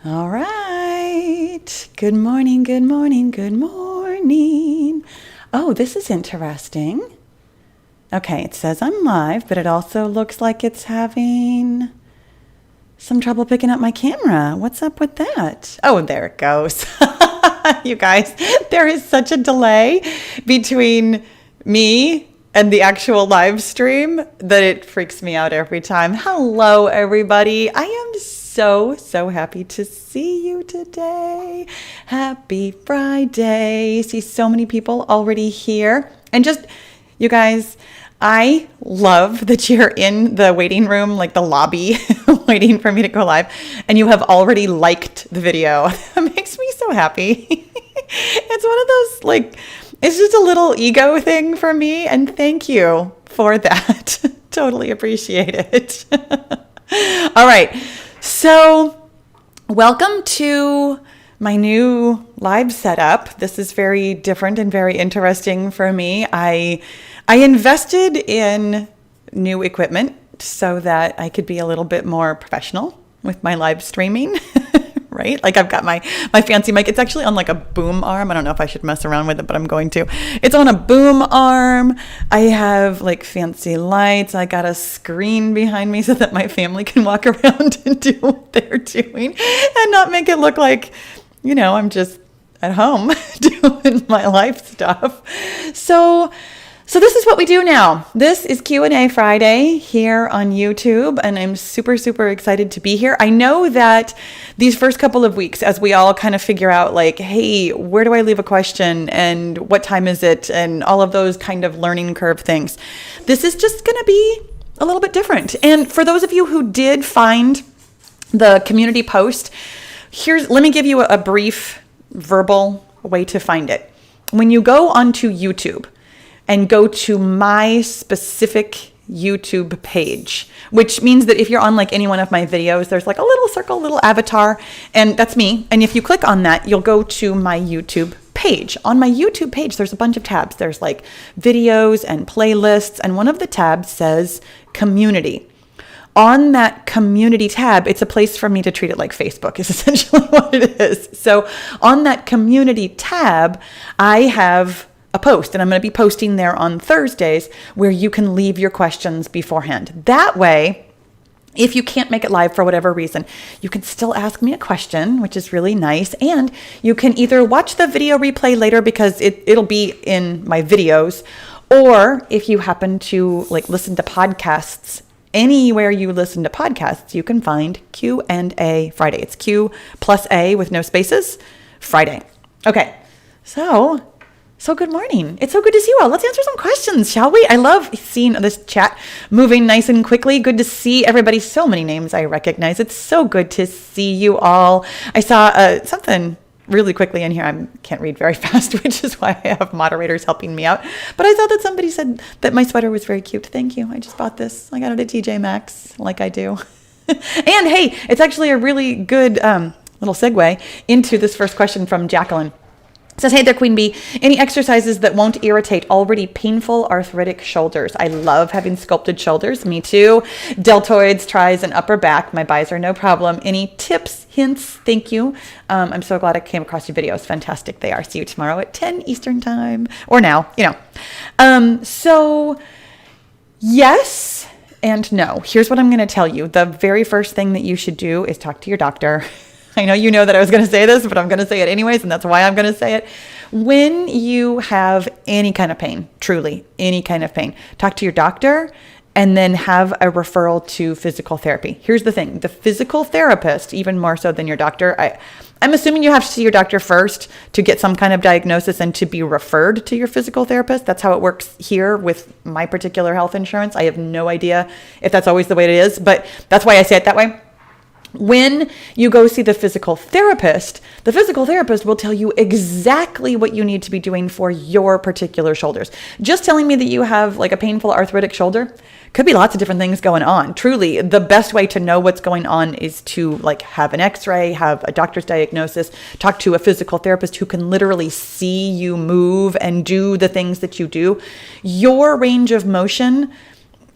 All right. Good morning, good morning, good morning. Oh, this is interesting. Okay, it says I'm live, but it also looks like it's having some trouble picking up my camera. What's up with that? Oh, there it goes. You guys, there is such a delay between me and the actual live stream that it freaks me out every time. Hello, everybody. I am so happy to see you today. Happy Friday. See so many people already here. And just, you guys, I love that you're in the waiting room, like the lobby, waiting for me to go live, and you have already liked the video. That makes me so happy. It's one of those, like, it's just a little ego thing for me, and thank you for that. Totally appreciate it. All right. So, welcome to my new live setup. This is very different and very interesting for me. I invested in new equipment so that I could be a little bit more professional with my live streaming, right? Like I've got my fancy mic. It's actually on like a boom arm. I don't know if I should mess around with it, but I'm going to. It's on a boom arm. I have like fancy lights. I got a screen behind me so that my family can walk around and do what they're doing and not make it look like, you know, I'm just at home doing my life stuff. So this is what we do now. This is Q&A Friday here on YouTube, and I'm super excited to be here. I know that these first couple of weeks, as we all kind of figure out like, hey, where do I leave a question and what time is it and all of those kind of learning curve things, this is just going to be a little bit different. And for those of you who did find the community post, let me give you a brief verbal way to find it. When you go onto YouTube, and go to my specific YouTube page, which means that if you're on like any one of my videos, there's like a little circle, little avatar, and that's me. And if you click on that, you'll go to my YouTube page. On my YouTube page, there's a bunch of tabs. There's like videos and playlists, and one of the tabs says community. On that community tab, it's a place for me to treat it like Facebook is essentially what it is. So on that community tab, I have a post, and I'm going to be posting there on Thursdays where you can leave your questions beforehand. That way, if you can't make it live for whatever reason, you can still ask me a question, which is really nice. And you can either watch the video replay later because it'll be in my videos, or if you happen to like listen to podcasts, anywhere you listen to podcasts, you can find Q&A Friday. It's Q+A with no spaces, Friday. Okay, So good morning. It's so good to see you all. Let's answer some questions, shall we? I love seeing this chat moving nice and quickly. Good to see everybody. So many names I recognize. It's so good to see you all. I saw something really quickly in here. I can't read very fast, which is why I have moderators helping me out. But I saw that somebody said that my sweater was very cute. Thank you. I just bought this. I got it at TJ Maxx, like I do. And hey, it's actually a really good little segue into this first question from Jacqueline. It says, hey there, Queen Bee. Any exercises that won't irritate already painful arthritic shoulders? I love having sculpted shoulders. Me too. Deltoids, tris, and upper back. My bis are no problem. Any tips, hints? Thank you. I'm so glad I came across your videos. Fantastic they are. See you tomorrow at 10 Eastern time. Or now, you know. So yes and no. Here's what I'm going to tell you. The very first thing that you should do is talk to your doctor. I know you know that I was going to say this, but I'm going to say it anyways, and that's why I'm going to say it. When you have any kind of pain, truly any kind of pain, talk to your doctor and then have a referral to physical therapy. Here's the thing. The physical therapist, even more so than your doctor, I'm assuming you have to see your doctor first to get some kind of diagnosis and to be referred to your physical therapist. That's how it works here with my particular health insurance. I have no idea if that's always the way it is, but that's why I say it that way. When you go see the physical therapist will tell you exactly what you need to be doing for your particular shoulders. Just telling me that you have like a painful arthritic shoulder could be lots of different things going on. Truly, the best way to know what's going on is to like have an x-ray, have a doctor's diagnosis, talk to a physical therapist who can literally see you move and do the things that you do. Your range of motion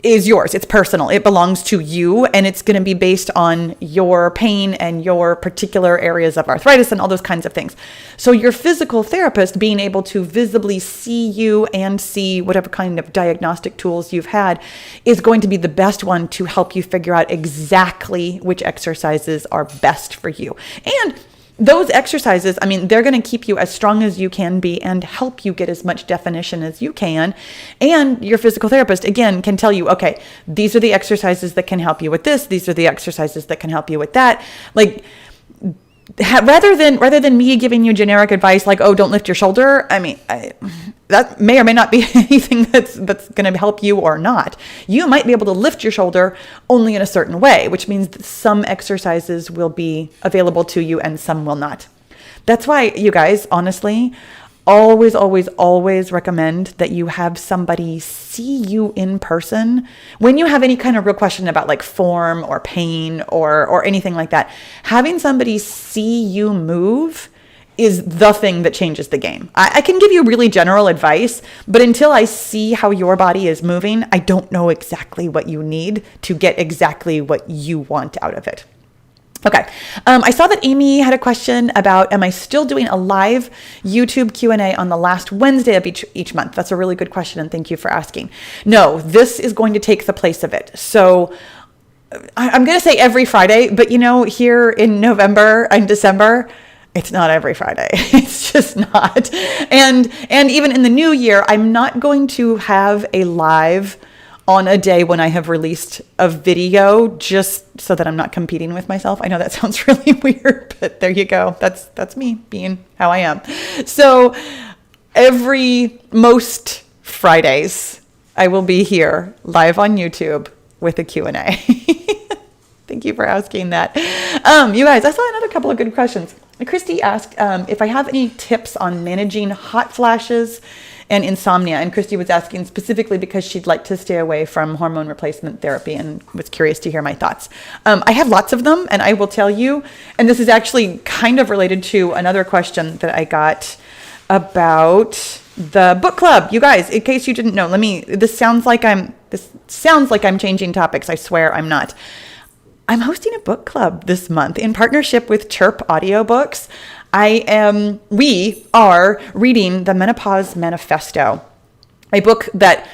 is yours. It's personal. It belongs to you, and it's going to be based on your pain and your particular areas of arthritis and all those kinds of things. So your physical therapist being able to visibly see you and see whatever kind of diagnostic tools you've had is going to be the best one to help you figure out exactly which exercises are best for you. And those exercises, I mean, they're going to keep you as strong as you can be and help you get as much definition as you can. And your physical therapist, again, can tell you, okay, these are the exercises that can help you with this. These are the exercises that can help you with that. Like, rather than me giving you generic advice like, oh, don't lift your shoulder. I mean, that may or may not be anything that's going to help you or not. You might be able to lift your shoulder only in a certain way, which means that some exercises will be available to you and some will not. That's why, you guys, honestly, always, always, always recommend that you have somebody see you in person when you have any kind of real question about like form or pain or anything like that. Having somebody see you move is the thing that changes the game. I can give you really general advice, but until I see how your body is moving, I don't know exactly what you need to get exactly what you want out of it. Okay. I saw that Amy had a question about, am I still doing a live YouTube Q&A on the last Wednesday of each month? That's a really good question, and thank you for asking. No, this is going to take the place of it. So I'm going to say every Friday, but here in November and December, it's not every Friday. It's just not. And even in the new year, I'm not going to have a live on a day when I have released a video, just so that I'm not competing with myself. I know that sounds really weird, but there you go. That's me being how I am. So most Fridays, I will be here live on YouTube with a Q&A. Thank you for asking that. You guys, I saw another couple of good questions. Christy asked if I have any tips on managing hot flashes and insomnia. And Christy was asking specifically because she'd like to stay away from hormone replacement therapy and was curious to hear my thoughts. I have lots of them, and I will tell you, and this is actually kind of related to another question that I got about the book club. You guys, in case you didn't know, this sounds like I'm changing topics. I swear I'm not. I'm hosting a book club this month in partnership with Chirp Audiobooks. We are reading the Menopause Manifesto, a book that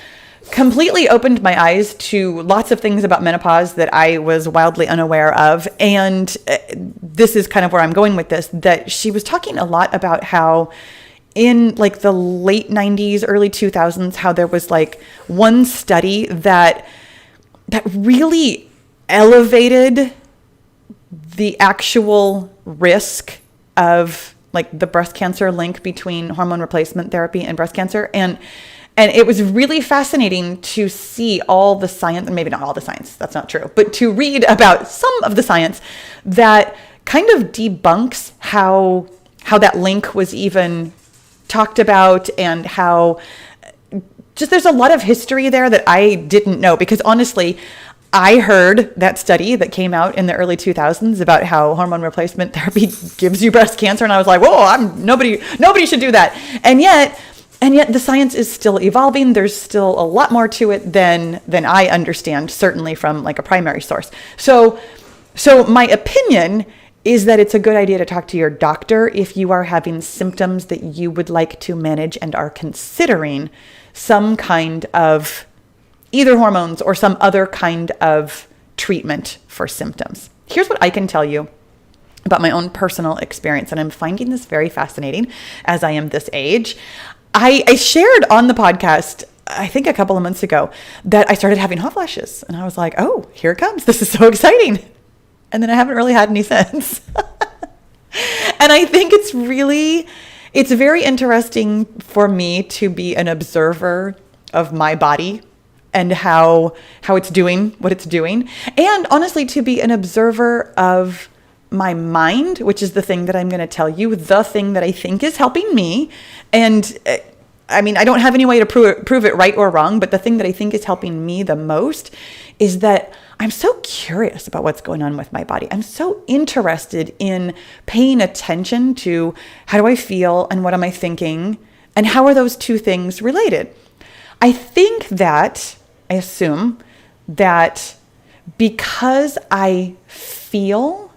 completely opened my eyes to lots of things about menopause that I was wildly unaware of. And this is kind of where I'm going with this, that she was talking a lot about how in like the late 90s, early 2000s, how there was like one study that really elevated the actual risk of like the breast cancer link between hormone replacement therapy and breast cancer. And it was really fascinating to see all the science, and maybe not all the science, that's not true, but to read about some of the science that kind of debunks how that link was even talked about, and how just there's a lot of history there that I didn't know, because honestly, I heard that study that came out in the early 2000s about how hormone replacement therapy gives you breast cancer. And I was like, whoa, nobody should do that. And yet the science is still evolving. There's still a lot more to it than I understand, certainly from like a primary source. So my opinion is that it's a good idea to talk to your doctor if you are having symptoms that you would like to manage and are considering some kind of either hormones or some other kind of treatment for symptoms. Here's what I can tell you about my own personal experience, and I'm finding this very fascinating as I am this age. I shared on the podcast, I think a couple of months ago, that I started having hot flashes, and I was like, oh, here it comes. This is so exciting. And then I haven't really had any since. And I think it's very interesting for me to be an observer of my body and how it's doing what it's doing. And honestly, to be an observer of my mind, which is the thing that I'm going to tell you, the thing that I think is helping me. And I mean, I don't have any way to prove it right or wrong, but the thing that I think is helping me the most is that I'm so curious about what's going on with my body. I'm so interested in paying attention to how do I feel and what am I thinking and how are those two things related. I assume that because I feel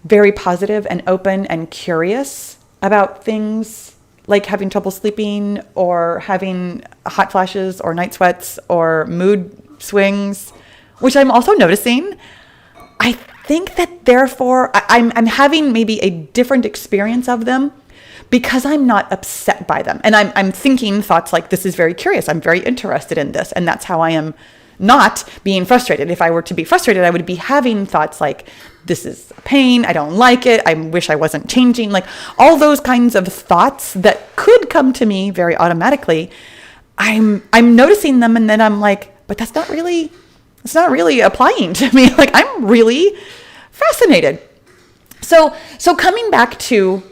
very positive and open and curious about things like having trouble sleeping or having hot flashes or night sweats or mood swings, which I'm also noticing, I think that therefore I'm having maybe a different experience of them because I'm not upset by them. And I'm thinking thoughts like, this is very curious. I'm very interested in this. And that's how I am not being frustrated. If I were to be frustrated, I would be having thoughts like, this is pain. I don't like it. I wish I wasn't changing. Like all those kinds of thoughts that could come to me very automatically. I'm noticing them. And then I'm like, but it's not really applying to me. Like I'm really fascinated. So coming back to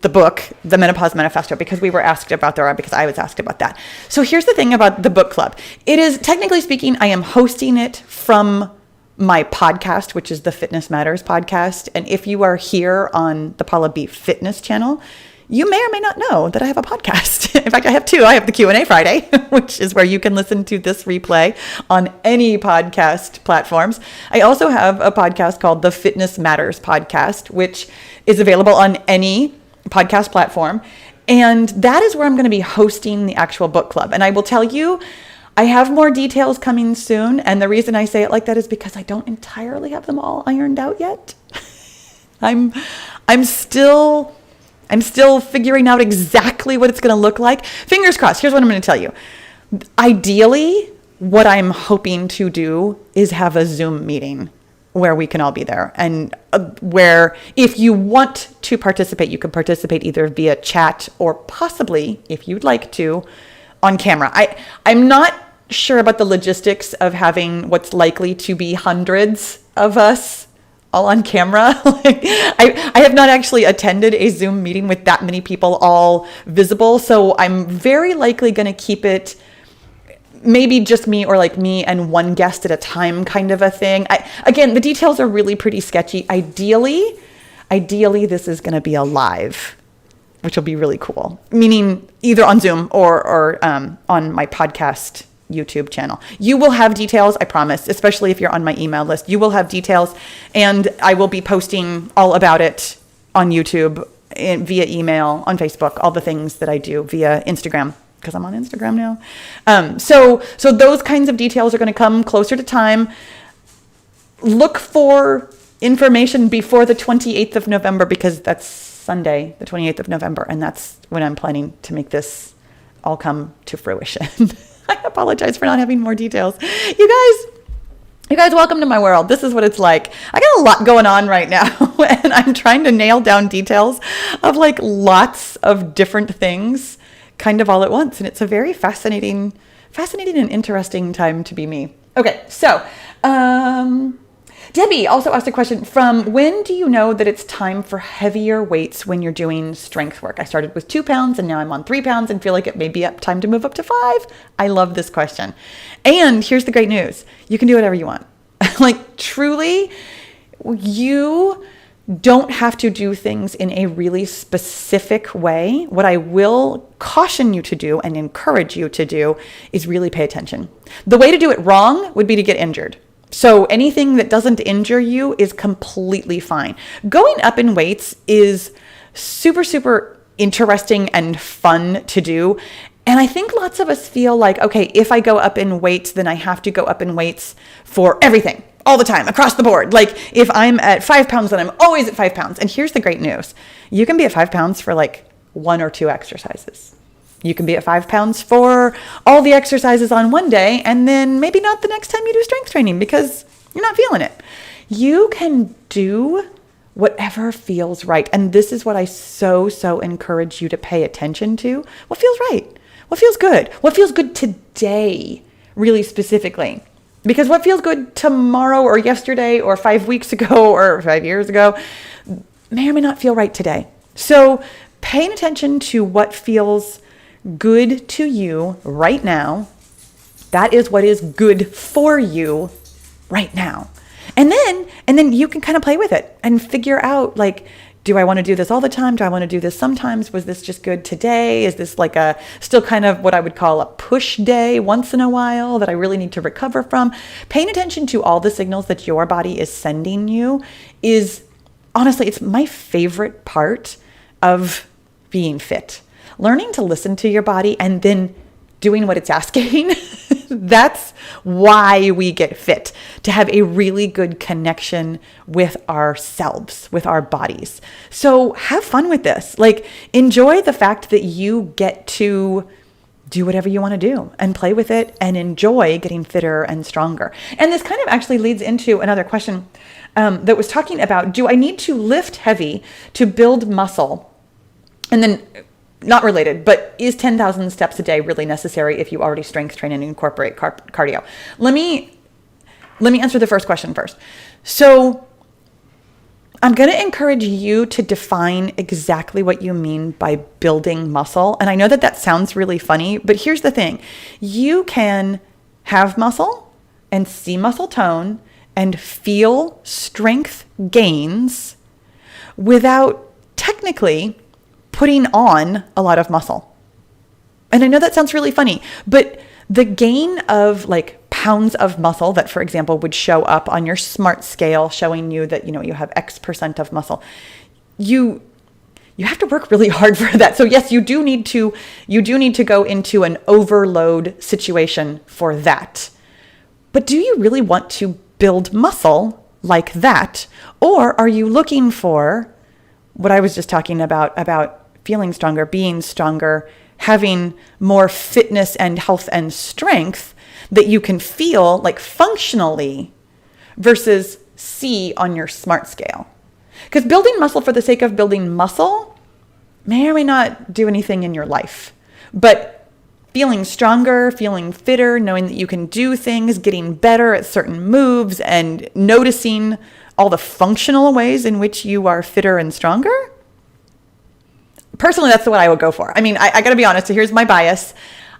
the book, The Menopause Manifesto, because we were asked about that, because I was asked about that. So here's the thing about the book club. It is, technically speaking, I am hosting it from my podcast, which is the Fitness Matters podcast. And if you are here on the Pahla B Fitness channel, you may or may not know that I have a podcast. In fact, I have two. I have the Q&A Friday, which is where you can listen to this replay on any podcast platforms. I also have a podcast called the Fitness Matters podcast, which is available on any podcast platform. And that is where I'm going to be hosting the actual book club. And I will tell you, I have more details coming soon. And the reason I say it like that is because I don't entirely have them all ironed out yet. I'm still figuring out exactly what it's going to look like. Fingers crossed. Here's what I'm going to tell you. Ideally, what I'm hoping to do is have a Zoom meeting where we can all be there, and where if you want to participate, you can participate either via chat or possibly, if you'd like to, on camera. I'm not sure about the logistics of having what's likely to be hundreds of us all on camera. I have not actually attended a Zoom meeting with that many people all visible, so I'm very likely going to keep it maybe just me, or like me and one guest at a time kind of a thing. Again, the details are really pretty sketchy. Ideally, this is going to be a live, which will be really cool. Meaning either on Zoom or on my podcast YouTube channel. You will have details, I promise, especially if you're on my email list. You will have details, and I will be posting all about it on YouTube, via email, on Facebook, all the things that I do via Instagram, because I'm on Instagram now. So those kinds of details are going to come closer to time. Look for information before the 28th of November, because that's Sunday, the 28th of November. And that's when I'm planning to make this all come to fruition. I apologize for not having more details. You guys, welcome to my world. This is what it's like. I got a lot going on right now, and I'm trying to nail down details of like lots of different things kind of all at once. And it's a very fascinating and interesting time to be me. Okay, so Debbie also asked a question from, when do you know that it's time for heavier weights when you're doing strength work? I started with 2 pounds and now I'm on 3 pounds and feel like it may be time to move up to 5. I love this question. And here's the great news. You can do whatever you want. Like truly, you don't have to do things in a really specific way. What I will caution you to do and encourage you to do is really pay attention. The way to do it wrong would be to get injured. So anything that doesn't injure you is completely fine. Going up in weights is super, super interesting and fun to do. And I think lots of us feel like, okay, if I go up in weights, then I have to go up in weights for everything, all the time, across the board. Like if I'm at 5 pounds, then I'm always at 5 pounds. And here's the great news. You can be at 5 pounds for like 1 or 2 exercises. You can be at 5 pounds for all the exercises on one day, and then maybe not the next time you do strength training because you're not feeling it. You can do whatever feels right. And this is what I so encourage you to pay attention to. What feels right? What feels good? What feels good today, really specifically? Because what feels good tomorrow or yesterday or 5 weeks ago or 5 years ago may or may not feel right today. So paying attention to what feels good to you right now, that is what is good for you right now. And then you can kind of play with it and figure out, like, do I want to do this all the time? Do I want to do this sometimes? Was this just good today? Is this like a still kind of what I would call a push day once in a while that I really need to recover from? Paying attention to all the signals that your body is sending you is honestly, it's my favorite part of being fit. Learning to listen to your body and then doing what it's asking. That's why we get fit, to have a really good connection with ourselves, with our bodies. So have fun with this. Like, enjoy the fact that you get to do whatever you want to do and play with it and enjoy getting fitter and stronger. And this kind of actually leads into another question that was talking about, do I need to lift heavy to build muscle? And then not related, but is 10,000 steps a day really necessary if you already strength train and incorporate cardio? Let me answer the first question first. So I'm going to encourage you to define exactly what you mean by building muscle. And I know that that sounds really funny, but here's the thing. You can have muscle and see muscle tone and feel strength gains without technically putting on a lot of muscle. And I know that sounds really funny, but the gain of like pounds of muscle that, for example, would show up on your SMART scale showing you that, you have X% of muscle, you have to work really hard for that. So yes, you do need to go into an overload situation for that. But do you really want to build muscle like that? Or are you looking for what I was just talking about feeling stronger, being stronger, having more fitness and health and strength that you can feel like functionally versus see on your SMART scale? Because building muscle for the sake of building muscle may or may not do anything in your life. But feeling stronger, feeling fitter, knowing that you can do things, getting better at certain moves, and noticing all the functional ways in which you are fitter and stronger, personally, that's what I would go for. I mean, I got to be honest. So here's my bias.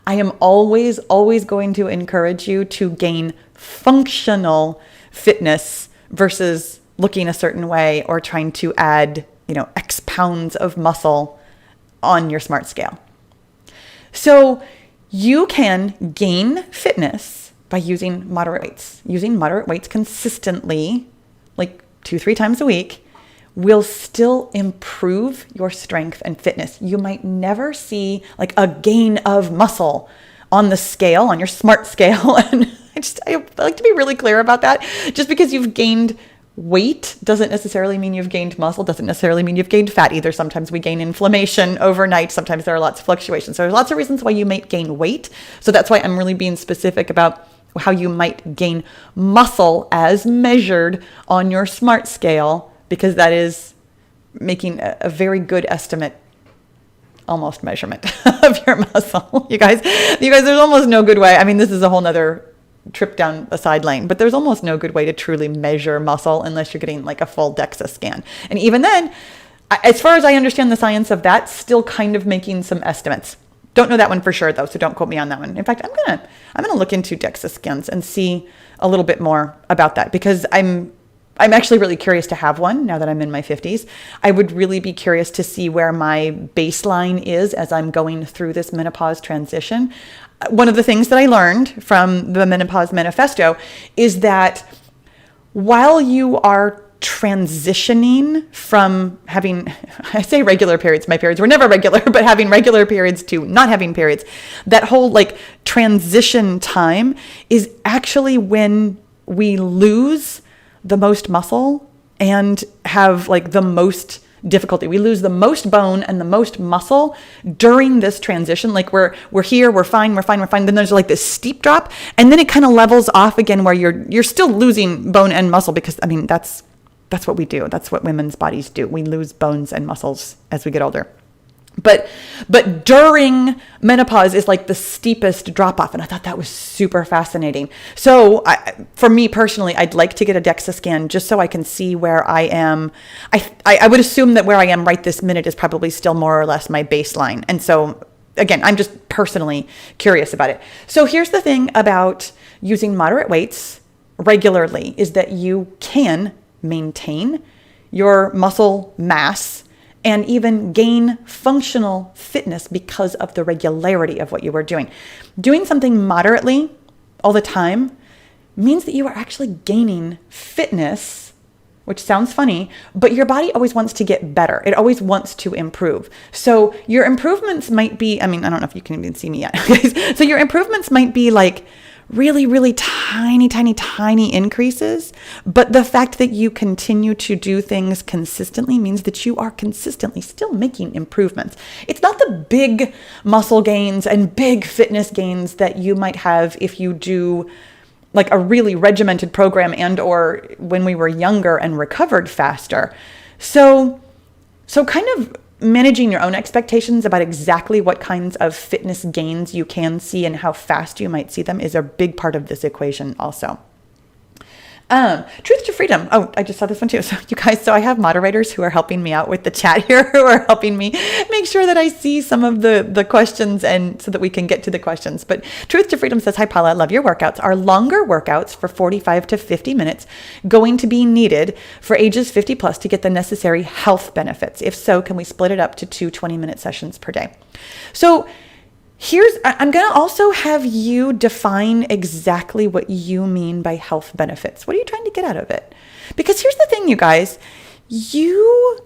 I am always going to encourage you to gain functional fitness versus looking a certain way or trying to add, X pounds of muscle on your SMART scale. So you can gain fitness by using moderate weights. Using moderate weights consistently, like 2-3 times a week, will still improve your strength and fitness. You might never see like a gain of muscle on the scale, on your SMART scale. And I like to be really clear about that. Just because you've gained weight doesn't necessarily mean you've gained muscle, doesn't necessarily mean you've gained fat either. Sometimes we gain inflammation overnight. Sometimes there are lots of fluctuations. So there's lots of reasons why you might gain weight. So that's why I'm really being specific about how you might gain muscle as measured on your SMART scale, because that is making a very good estimate, almost measurement of your muscle. You guys, there's almost no good way. I mean, this is a whole nother trip down a side lane, but there's almost no good way to truly measure muscle unless you're getting like a full DEXA scan. And even then, as far as I understand the science of that, still kind of making some estimates. Don't know that one for sure though, so don't quote me on that one. In fact, I'm gonna look into DEXA scans and see a little bit more about that, because I'm actually really curious to have one now that I'm in my 50s. I would really be curious to see where my baseline is as I'm going through this menopause transition. One of the things that I learned from the Menopause Manifesto is that while you are transitioning from having, I say regular periods, my periods were never regular, but having regular periods to not having periods, that whole like transition time is actually when we lose the most muscle and have like the most difficulty. We lose the most bone and the most muscle during this transition. Like we're here, we're fine. Then there's like this steep drop, and then it kind of levels off again where you're still losing bone and muscle, because I mean that's what we do. That's what women's bodies do. We lose bones and muscles as we get older. But during menopause is like the steepest drop off. And I thought that was super fascinating. So for me personally, I'd like to get a DEXA scan just so I can see where I am. I would assume that where I am right this minute is probably still more or less my baseline. And so again, I'm just personally curious about it. So here's the thing about using moderate weights regularly is that you can maintain your muscle mass and even gain functional fitness because of the regularity of what you were doing. Doing something moderately all the time means that you are actually gaining fitness, which sounds funny, but your body always wants to get better. It always wants to improve. So your improvements might be, I don't know if you can even see me yet. So your improvements might be like really, really tiny increases. But the fact that you continue to do things consistently means that you are consistently still making improvements. It's not the big muscle gains and big fitness gains that you might have if you do like a really regimented program and or when we were younger and recovered faster. So kind of managing your own expectations about exactly what kinds of fitness gains you can see and how fast you might see them is a big part of this equation also. Truth to freedom. Oh, I just saw this one too. So you guys, I have moderators who are helping me out with the chat here, who are helping me make sure that I see some of the questions and so that we can get to the questions. But Truth to Freedom says, hi, Pahla, I love your workouts. Are longer workouts for 45 to 50 minutes going to be needed for ages 50 plus to get the necessary health benefits? If so, can we split it up to 2 20-minute sessions per day? So I'm going to also have you define exactly what you mean by health benefits. What are you trying to get out of it? Because here's the thing, you guys, you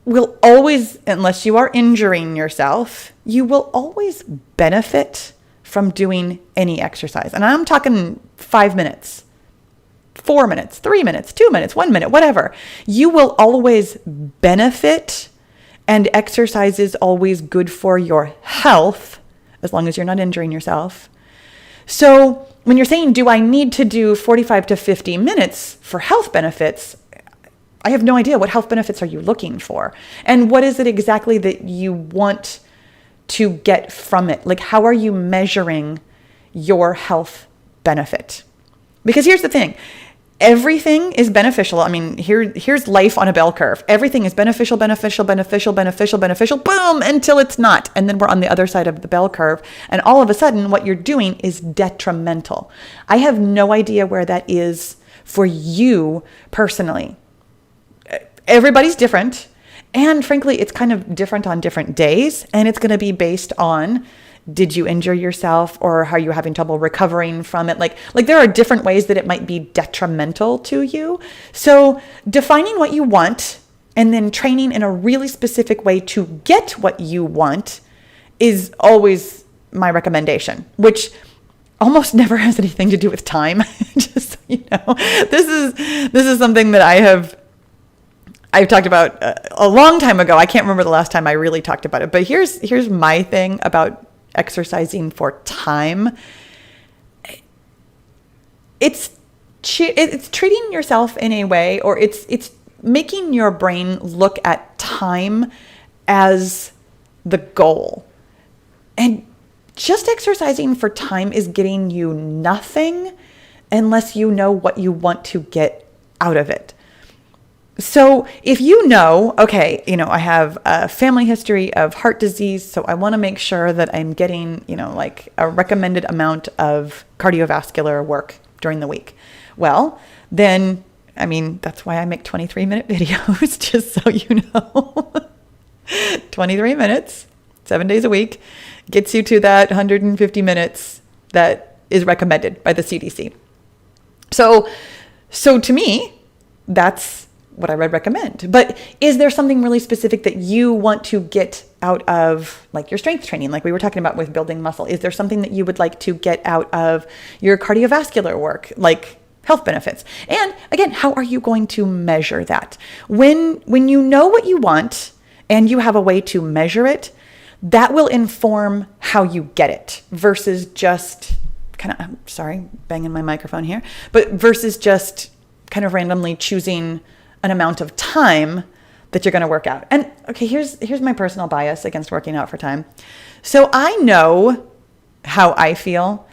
will always, unless you are injuring yourself, you will always benefit from doing any exercise. And I'm talking 5 minutes, 4 minutes, 3 minutes, 2 minutes, 1 minute, whatever. You will always benefit, and exercise is always good for your health, as long as you're not injuring yourself. So when you're saying, do I need to do 45 to 50 minutes for health benefits? I have no idea. What health benefits are you looking for? And what is it exactly that you want to get from it? Like, how are you measuring your health benefit? Because here's the thing. Everything is beneficial. Here's life on a bell curve. Everything is beneficial, boom, until it's not. And then we're on the other side of the bell curve. And all of a sudden, what you're doing is detrimental. I have no idea where that is for you personally. Everybody's different. And frankly, it's kind of different on different days. And it's going to be based on, did you injure yourself, or are you having trouble recovering from it? Like there are different ways that it might be detrimental to you. So defining what you want and then training in a really specific way to get what you want is always my recommendation, which almost never has anything to do with time. Just so you know, this is something that I've talked about a long time ago. I can't remember the last time I really talked about it, but here's my thing about exercising for time. It's treating yourself in a way, or it's making your brain look at time as the goal. And just exercising for time is getting you nothing unless you know what you want to get out of it. So if you know, okay, I have a family history of heart disease, so I want to make sure that I'm getting, like a recommended amount of cardiovascular work during the week. Well, then, that's why I make 23-minute videos, just so you know. 23 minutes, 7 days a week, gets you to that 150 minutes that is recommended by the CDC. So to me, that's what I would recommend. But is there something really specific that you want to get out of, like your strength training, like we were talking about with building muscle? Is there something that you would like to get out of your cardiovascular work, like health benefits? And again, how are you going to measure that? When you know what you want and you have a way to measure it, that will inform how you get it versus just banging my microphone here, but versus just kind of randomly choosing an amount of time that you're going to work out. And okay, here's my personal bias against working out for time. So I know how I feel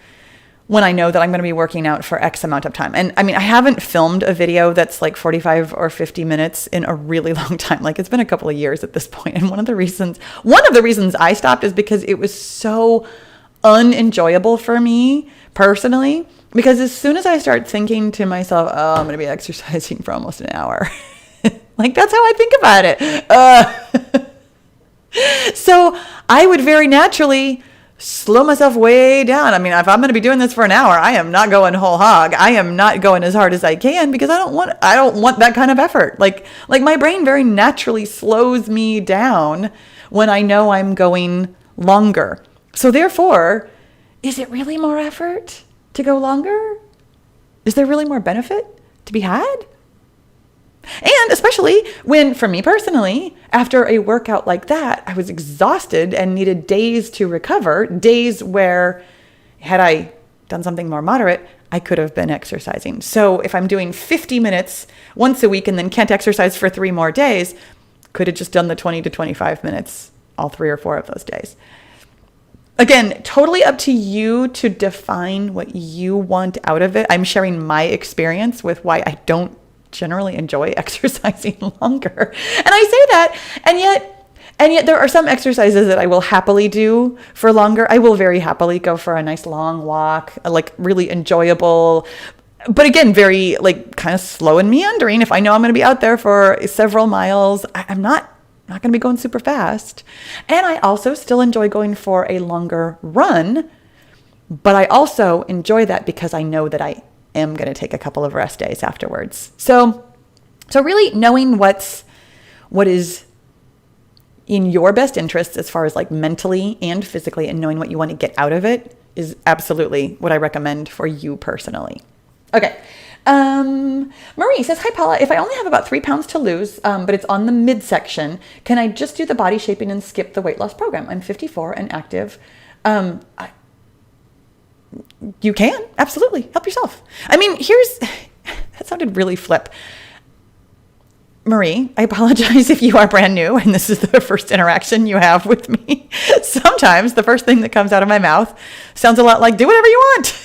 when I know that I'm going to be working out for X amount of time. And I haven't filmed a video that's like 45 or 50 minutes in a really long time. Like, it's been a couple of years at this point. And one of the reasons I stopped is because it was so unenjoyable for me personally. Because as soon as I start thinking to myself, oh, I'm going to be exercising for almost an hour, Like, that's how I think about it. So I would very naturally slow myself way down. I mean, if I'm going to be doing this for an hour, I am not going whole hog. I am not going as hard as I can because I don't want that kind of effort. Like my brain very naturally slows me down when I know I'm going longer. So therefore, is it really more effort to go longer? Is there really more benefit to be had? And especially when, for me personally, after a workout like that, I was exhausted and needed days to recover, days where had I done something more moderate, I could have been exercising. So if I'm doing 50 minutes once a week and then can't exercise for 3 more days, could have just done the 20 to 25 minutes all 3 or 4 of those days. Again, totally up to you to define what you want out of it. I'm sharing my experience with why I don't generally enjoy exercising longer. And I say that, and yet there are some exercises that I will happily do for longer. I will very happily go for a nice long walk, like really enjoyable, but again, very like kind of slow and meandering. If I know I'm going to be out there for several miles, I'm not going to be going super fast. And I also still enjoy going for a longer run, but I also enjoy that because I know that I am going to take a couple of rest days afterwards. So really knowing what is in your best interests as far as like mentally and physically, and knowing what you want to get out of it is absolutely what I recommend for you personally. Okay. Marie says, hi Paula, if I only have about 3 pounds to lose, but it's on the midsection, can I just do the body shaping and skip the weight loss program? I'm 54 and active. You can absolutely help yourself. I mean, that sounded really flip. Marie, I apologize if you are brand new and this is the first interaction you have with me. Sometimes the first thing that comes out of my mouth sounds a lot like do whatever you want.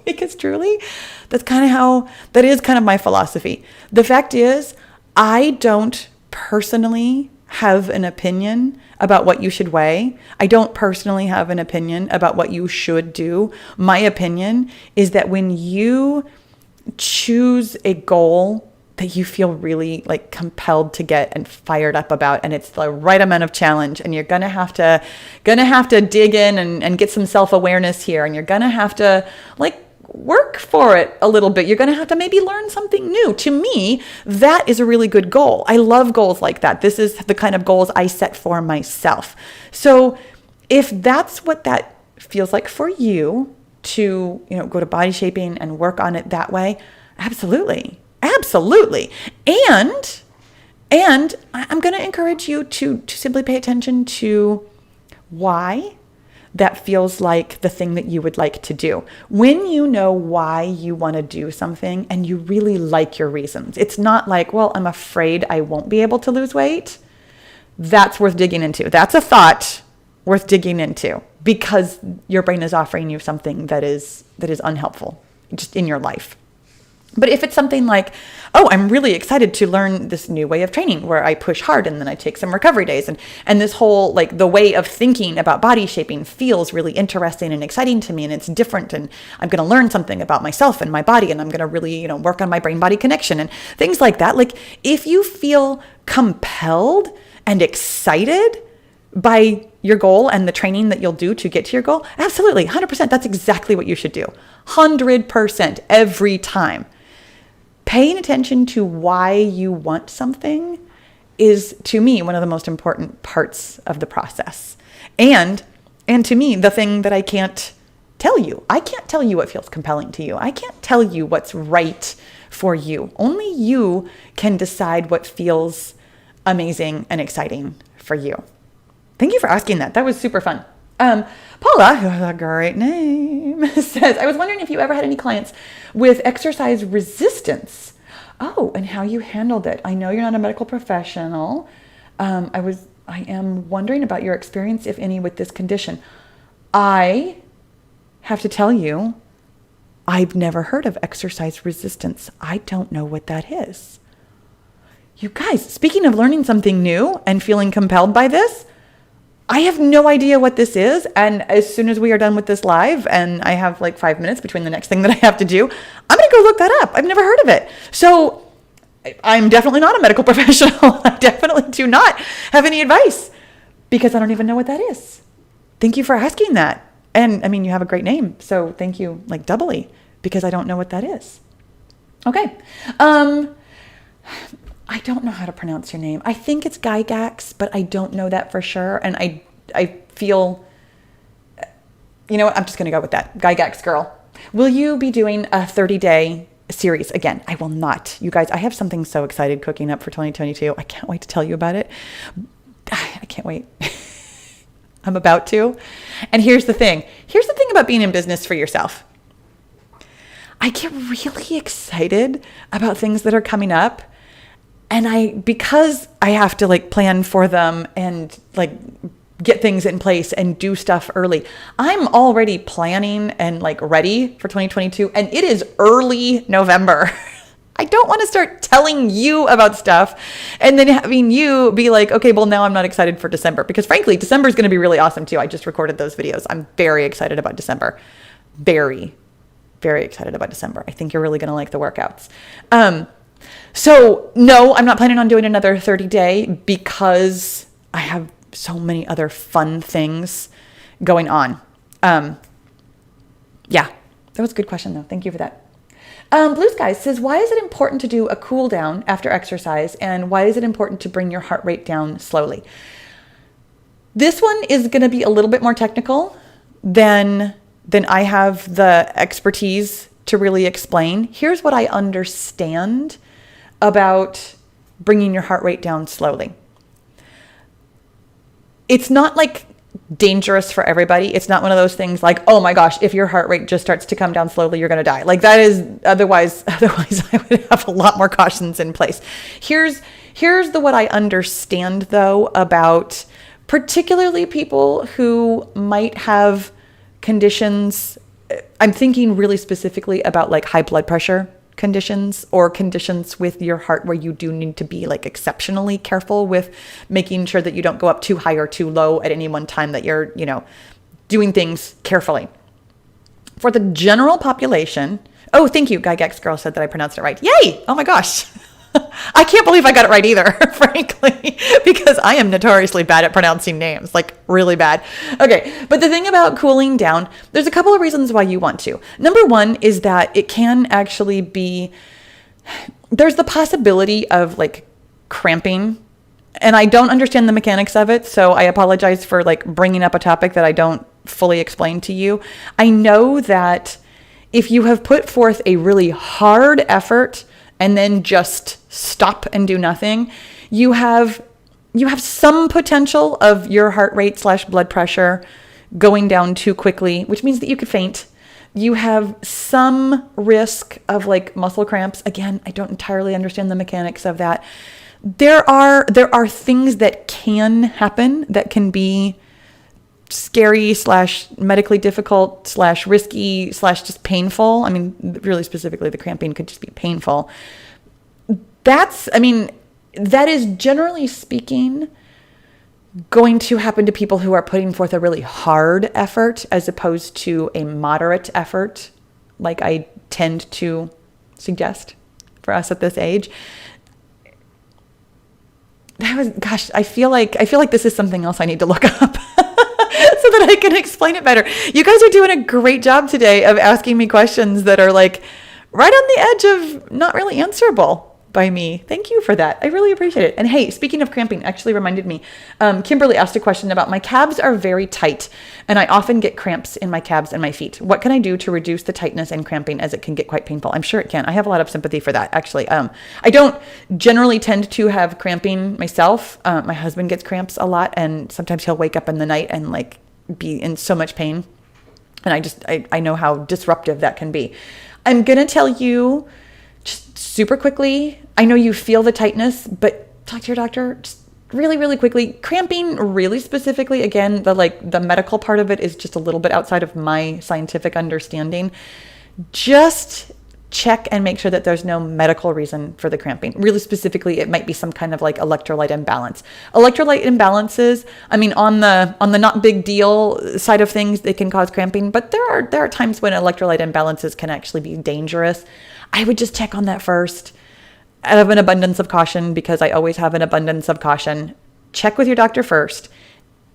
Because truly, that is kind of my philosophy. The fact is, I don't personally have an opinion about what you should weigh. I don't personally have an opinion about what you should do. My opinion is that when you choose a goal that you feel really like compelled to get and fired up about, and it's the right amount of challenge, and you're gonna have to dig in and get some self-awareness here, and you're gonna have to like work for it a little bit. You're going to have to maybe learn something new. To me, that is a really good goal. I love goals like that. This is the kind of goals I set for myself. So if that's what that feels like for you to, go to body shaping and work on it that way, absolutely. Absolutely. And I'm going to encourage you to simply pay attention to why that feels like the thing that you would like to do. When you know why you want to do something and you really like your reasons, it's not like, well, I'm afraid I won't be able to lose weight. That's worth digging into. That's a thought worth digging into because your brain is offering you something that is unhelpful just in your life. But if it's something like, oh, I'm really excited to learn this new way of training where I push hard and then I take some recovery days, and this whole like the way of thinking about body shaping feels really interesting and exciting to me, and it's different, and I'm going to learn something about myself and my body, and I'm going to really, work on my brain-body connection and things like that. Like if you feel compelled and excited by your goal and the training that you'll do to get to your goal, absolutely, 100%, that's exactly what you should do. 100% every time. Paying attention to why you want something is, to me, one of the most important parts of the process. And to me, the thing that I can't tell you. I can't tell you what feels compelling to you. I can't tell you what's right for you. Only you can decide what feels amazing and exciting for you. Thank you for asking that. That was super fun. Paula, who has a great name, says, I was wondering if you ever had any clients with exercise resistance. Oh, and how you handled it. I know you're not a medical professional. I am wondering about your experience, if any, with this condition. I have to tell you, I've never heard of exercise resistance. I don't know what that is. You guys, speaking of learning something new and feeling compelled by this, I have no idea what this is. And as soon as we are done with this live, and I have like 5 minutes between the next thing that I have to do, I'm going to go look that up. I've never heard of it. So I'm definitely not a medical professional. I definitely do not have any advice because I don't even know what that is. Thank you for asking that. And I mean, you have a great name. So thank you like doubly because I don't know what that is. Okay. I don't know how to pronounce your name. I think it's Gygax, but I don't know that for sure. And I feel, you know what? I'm just going to go with that. Gygax girl. Will you be doing a 30-day series? Again, I will not. You guys, I have something so excited cooking up for 2022. I can't wait to tell you about it. I can't wait. I'm about to. And here's the thing. Here's the thing about being in business for yourself. I get really excited about things that are coming up. And because I have to like plan for them and like get things in place and do stuff early, I'm already planning and like ready for 2022. And it is early November. I don't want to start telling you about stuff and then having you be like, okay, well, now I'm not excited for December, because frankly, December is going to be really awesome too. I just recorded those videos. I'm very excited about December. Very, very excited about December. I think you're really going to like the workouts. So no, I'm not planning on doing another 30-day because I have so many other fun things going on. Yeah, that was a good question though. Thank you for that. Blue Skies says, why is it important to do a cool down after exercise? And why is it important to bring your heart rate down slowly? This one is going to be a little bit more technical than I have the expertise to really explain. Here's what I understand about bringing your heart rate down slowly. It's not like dangerous for everybody. It's not one of those things like, oh my gosh, if your heart rate just starts to come down slowly, you're going to die. Like that is otherwise I would have a lot more cautions in place. Here's what I understand though about particularly people who might have conditions. I'm thinking really specifically about like high blood pressure conditions or conditions with your heart where you do need to be like exceptionally careful with making sure that you don't go up too high or too low at any one time, that you're, doing things carefully. For the general population, oh, thank you. Gygax girl said that I pronounced it right. Yay! Oh my gosh. I can't believe I got it right either, frankly, because I am notoriously bad at pronouncing names, like really bad. Okay, but the thing about cooling down, there's a couple of reasons why you want to. Number one is that it can actually be, there's the possibility of like cramping, and I don't understand the mechanics of it, so I apologize for like bringing up a topic that I don't fully explain to you. I know that if you have put forth a really hard effort and then just stop and do nothing, you have some potential of your heart rate / blood pressure going down too quickly, which means that you could faint. You have some risk of like muscle cramps. Again, I don't entirely understand the mechanics of that. There are things that can happen that can be scary / medically difficult / risky / just painful. I mean, really specifically, the cramping could just be painful. That is generally speaking going to happen to people who are putting forth a really hard effort as opposed to a moderate effort, like I tend to suggest for us at this age. I feel like this is something else I need to look up so that I can explain it better. You guys are doing a great job today of asking me questions that are like right on the edge of not really answerable by me. Thank you for that. I really appreciate it. And hey, speaking of cramping, actually reminded me, Kimberly asked a question about my calves are very tight and I often get cramps in my calves and my feet. What can I do to reduce the tightness and cramping as it can get quite painful? I'm sure it can. I have a lot of sympathy for that, actually. I don't generally tend to have cramping myself. My husband gets cramps a lot and sometimes he'll wake up in the night and like be in so much pain. And I know how disruptive that can be. I'm going to tell you just super quickly, I know you feel the tightness, but talk to your doctor just really, really quickly. Cramping really specifically, again, the medical part of it is just a little bit outside of my scientific understanding. Just check and make sure that there's no medical reason for the cramping. Really specifically, it might be some kind of like electrolyte imbalance. Electrolyte imbalances, on the not big deal side of things, they can cause cramping, but there are times when electrolyte imbalances can actually be dangerous. I would just check on that first. out of an abundance of caution, because I always have an abundance of caution, check with your doctor first.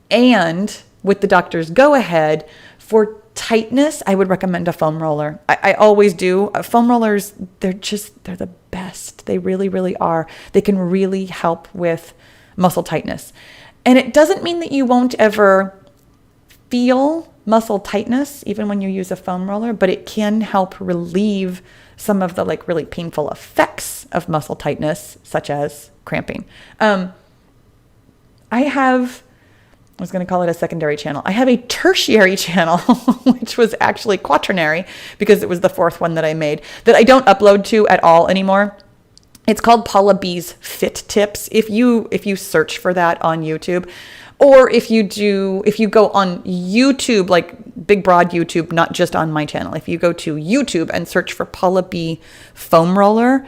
And with the doctor's go ahead, for tightness, I would recommend a foam roller. I always do. Foam rollers, they're the best. They really, really are. They can really help with muscle tightness. And it doesn't mean that you won't ever feel muscle tightness even when you use a foam roller, but it can help relieve some of the like really painful effects of muscle tightness, such as cramping. I was going to call it a secondary channel. I have a tertiary channel, which was actually quaternary because it was the fourth one that I made, that I don't upload to at all anymore. It's called Pahla B's Fit Tips. If you search for that on YouTube, or if you go on YouTube, like big broad YouTube, not just on my channel, if you go to YouTube and search for Pahla B foam roller,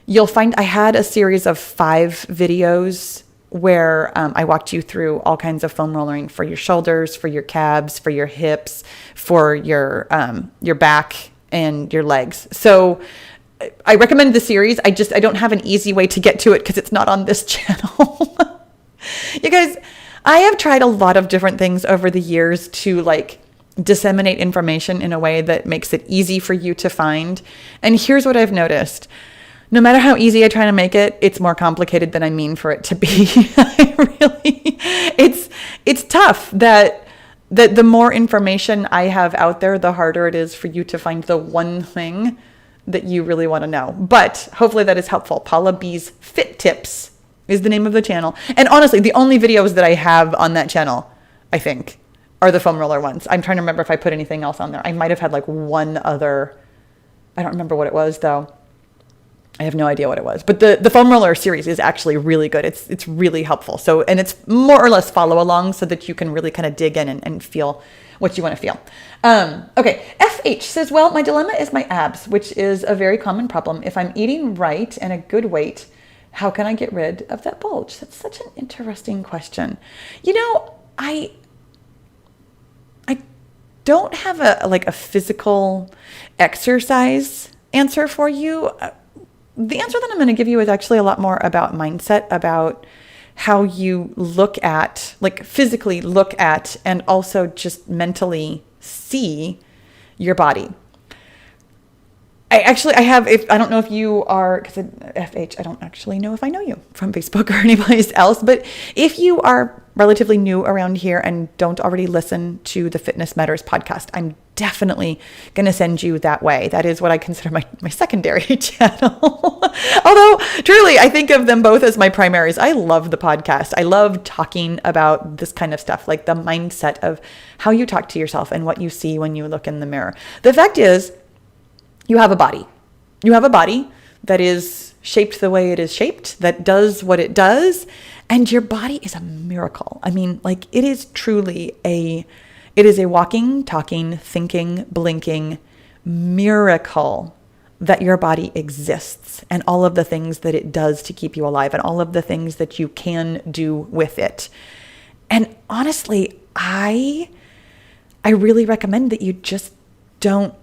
you'll find I had a series of 5 videos where I walked you through all kinds of foam rollering for your shoulders, for your calves, for your hips, for your back and your legs. So I recommend the series. I don't have an easy way to get to it because it's not on this channel. You guys, I have tried a lot of different things over the years to like disseminate information in a way that makes it easy for you to find. And here's what I've noticed. No matter how easy I try to make it, it's more complicated than I mean for it to be. It's tough that the more information I have out there, the harder it is for you to find the one thing that you really want to know. But hopefully that is helpful. Pahla B's Fit Tips is the name of the channel. And honestly, the only videos that I have on that channel, I think, are the foam roller ones. I'm trying to remember if I put anything else on there. I might have had like one other, I don't remember what it was though. I have no idea what it was, but the foam roller series is actually really good. It's really helpful. So, and it's more or less follow along so that you can really kind of dig in and feel what you want to feel. Okay. FH says, well, my dilemma is my abs, which is a very common problem. If I'm eating right and a good weight, how can I get rid of that bulge? That's such an interesting question. You know, I don't have a physical exercise answer for you. The answer that I'm going to give you is actually a lot more about mindset, about how you look at, like physically look at, and also just mentally see your body. I don't know if you are, because FH, I don't actually know if I know you from Facebook or anyplace else, but if you are relatively new around here and don't already listen to the Fitness Matters podcast, I'm definitely going to send you that way. That is what I consider my secondary channel. Although truly, I think of them both as my primaries. I love the podcast. I love talking about this kind of stuff, like the mindset of how you talk to yourself and what you see when you look in the mirror. The fact is, you have a body. You have a body that is shaped the way it is shaped, that does what it does, and your body is a miracle. I mean, like it is a walking, talking, thinking, blinking miracle that your body exists and all of the things that it does to keep you alive and all of the things that you can do with it. And honestly, I really recommend that you just don't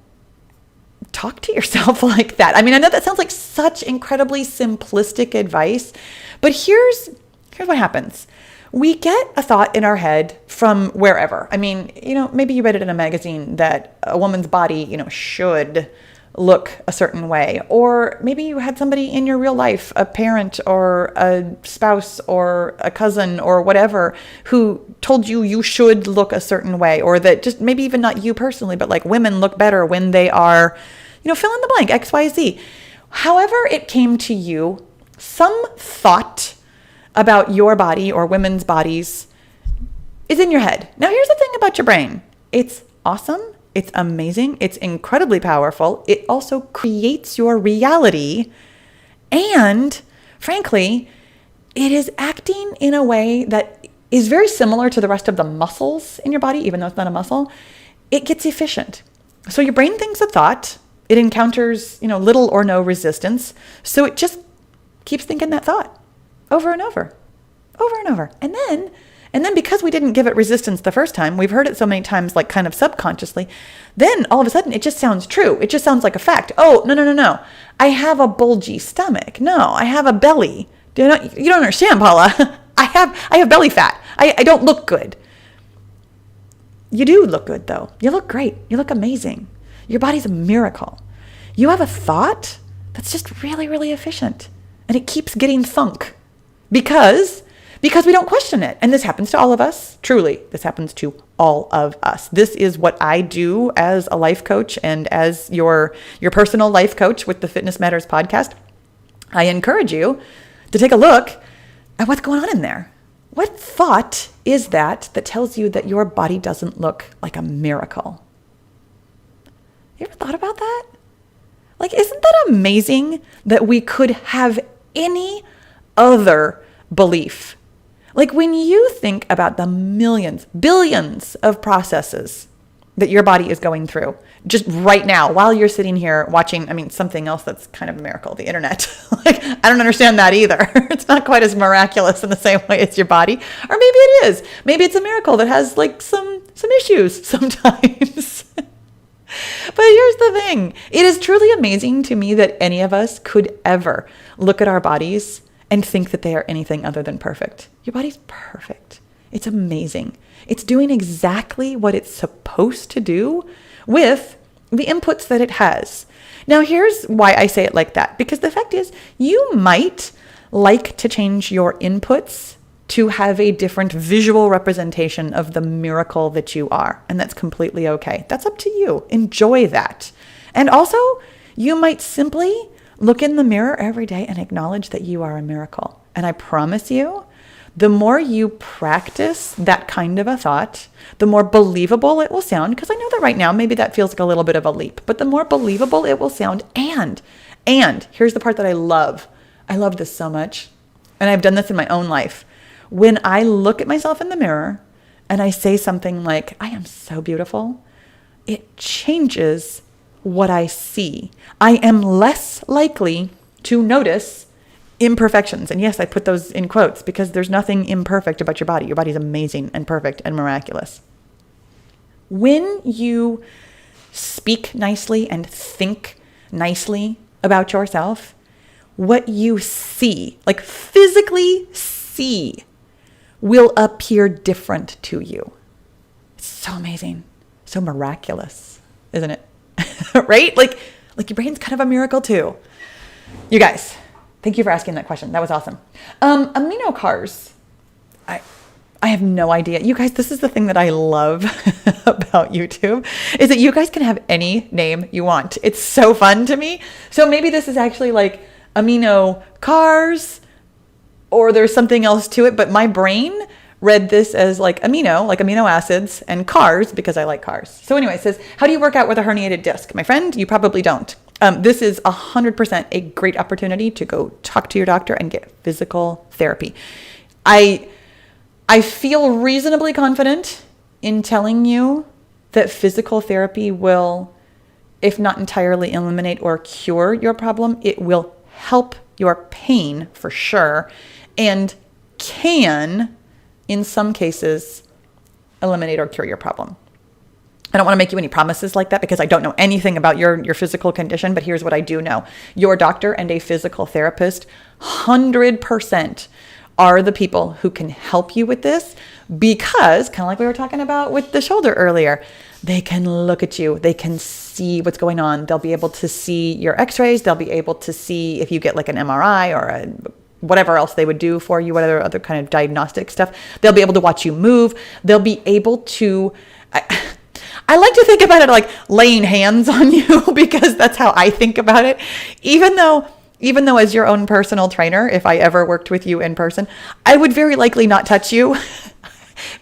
talk to yourself like that. I mean, I know that sounds like such incredibly simplistic advice, but here's what happens. We get a thought in our head from wherever. I mean, maybe you read it in a magazine that a woman's body, should look a certain way. Or maybe you had somebody in your real life, a parent or a spouse or a cousin or whatever, who told you should look a certain way, or that just maybe even not you personally, but like women look better when they are, fill in the blank, XYZ. However it came to you, some thought about your body or women's bodies is in your head. Now, here's the thing about your brain. It's awesome. It's amazing. It's incredibly powerful. It also creates your reality. And frankly, it is acting in a way that is very similar to the rest of the muscles in your body, even though it's not a muscle. It gets efficient. So your brain thinks a thought. It encounters, little or no resistance. So it just keeps thinking that thought over and over, over and over. And then And then because we didn't give it resistance the first time, we've heard it so many times, like kind of subconsciously, then all of a sudden it just sounds true. It just sounds like a fact. Oh, no. I have a bulgy stomach. No, I have a belly. You don't understand, Pahla. I have belly fat. I don't look good. You do look good though. You look great. You look amazing. Your body's a miracle. You have a thought that's just really, really efficient. And it keeps getting thunk because we don't question it. And this happens to all of us. Truly, this happens to all of us. This is what I do as a life coach and as your personal life coach with the Fitness Matters podcast. I encourage you to take a look at what's going on in there. What thought is that tells you that your body doesn't look like a miracle? You ever thought about that? Like, isn't that amazing that we could have any other belief? Like when you think about the millions, billions of processes that your body is going through just right now while you're sitting here watching, something else that's kind of a miracle, the internet. Like, I don't understand that either. It's not quite as miraculous in the same way as your body. Or maybe it is. Maybe it's a miracle that has like some issues sometimes. But here's the thing. It is truly amazing to me that any of us could ever look at our bodies and think that they are anything other than perfect. Your body's perfect. It's amazing. It's doing exactly what it's supposed to do with the inputs that it has. Now, here's why I say it like that. Because the fact is, you might like to change your inputs to have a different visual representation of the miracle that you are. And that's completely okay. That's up to you. Enjoy that. And also, you might simply look in the mirror every day and acknowledge that you are a miracle. And I promise you, the more you practice that kind of a thought, the more believable it will sound. Because I know that right now, maybe that feels like a little bit of a leap, but the more believable it will sound. And here's the part that I love. I love this so much. And I've done this in my own life. When I look at myself in the mirror and I say something like, I am so beautiful, it changes what I see. I am less likely to notice imperfections. And yes, I put those in quotes because there's nothing imperfect about your body. Your body's amazing and perfect and miraculous. When you speak nicely and think nicely about yourself, what you see, like physically see, will appear different to you. It's so amazing, so miraculous, isn't it? Right? Like your brain's kind of a miracle too. You guys, thank you for asking that question. That was awesome. Amino carbs. I have no idea. You guys, this is the thing that I love about YouTube is that you guys can have any name you want. It's so fun to me. So maybe this is actually like amino cars, or there's something else to it, but my brain read this as like amino acids, and cars because I like cars. So anyway, it says, how do you work out with a herniated disc? My friend, you probably don't. This is 100% a great opportunity to go talk to your doctor and get physical therapy. I feel reasonably confident in telling you that physical therapy will, if not entirely eliminate or cure your problem, it will help your pain for sure, and can, in some cases, eliminate or cure your problem. I don't want to make you any promises like that because I don't know anything about your physical condition, but here's what I do know. Your doctor and a physical therapist, 100% are the people who can help you with this because, kind of like we were talking about with the shoulder earlier, they can look at you. They can see what's going on. They'll be able to see your x-rays. They'll be able to see if you get like an MRI or whatever else they would do for you, whatever other kind of diagnostic stuff. They'll be able to watch you move. They'll be able to... I like to think about it like laying hands on you because that's how I think about it. Even though as your own personal trainer, if I ever worked with you in person, I would very likely not touch you.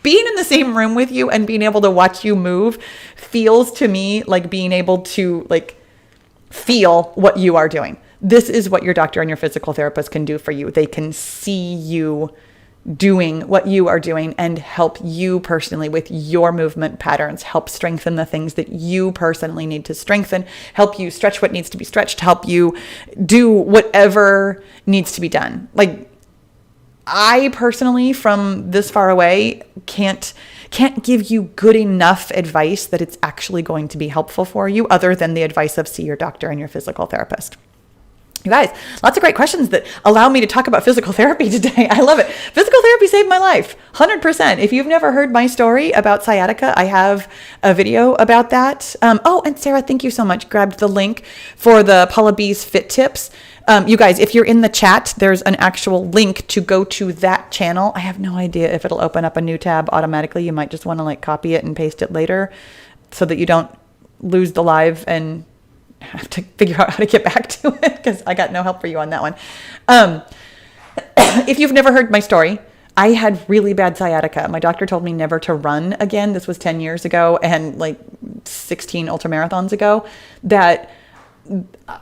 Being in the same room with you and being able to watch you move feels to me like being able to like feel what you are doing. This is what your doctor and your physical therapist can do for you. They can see you doing what you are doing and help you personally with your movement patterns, help strengthen the things that you personally need to strengthen, help you stretch what needs to be stretched, help you do whatever needs to be done. Like, I personally, from this far away, can't give you good enough advice that it's actually going to be helpful for you, other than the advice of see your doctor and your physical therapist. You guys, lots of great questions that allow me to talk about physical therapy today. I love it. Physical therapy saved my life, 100%. If you've never heard my story about sciatica, I have a video about that. Oh, and Sarah, thank you so much. Grabbed the link for the Pahla B's Fit Tips. You guys, if you're in the chat, there's an actual link to go to that channel. I have no idea if it'll open up a new tab automatically. You might just want to like copy it and paste it later so that you don't lose the live and have to figure out how to get back to it, because I got no help for you on that one. If you've never heard my story, I had really bad sciatica. My doctor told me never to run again. This was 10 years ago and like 16 ultramarathons ago, that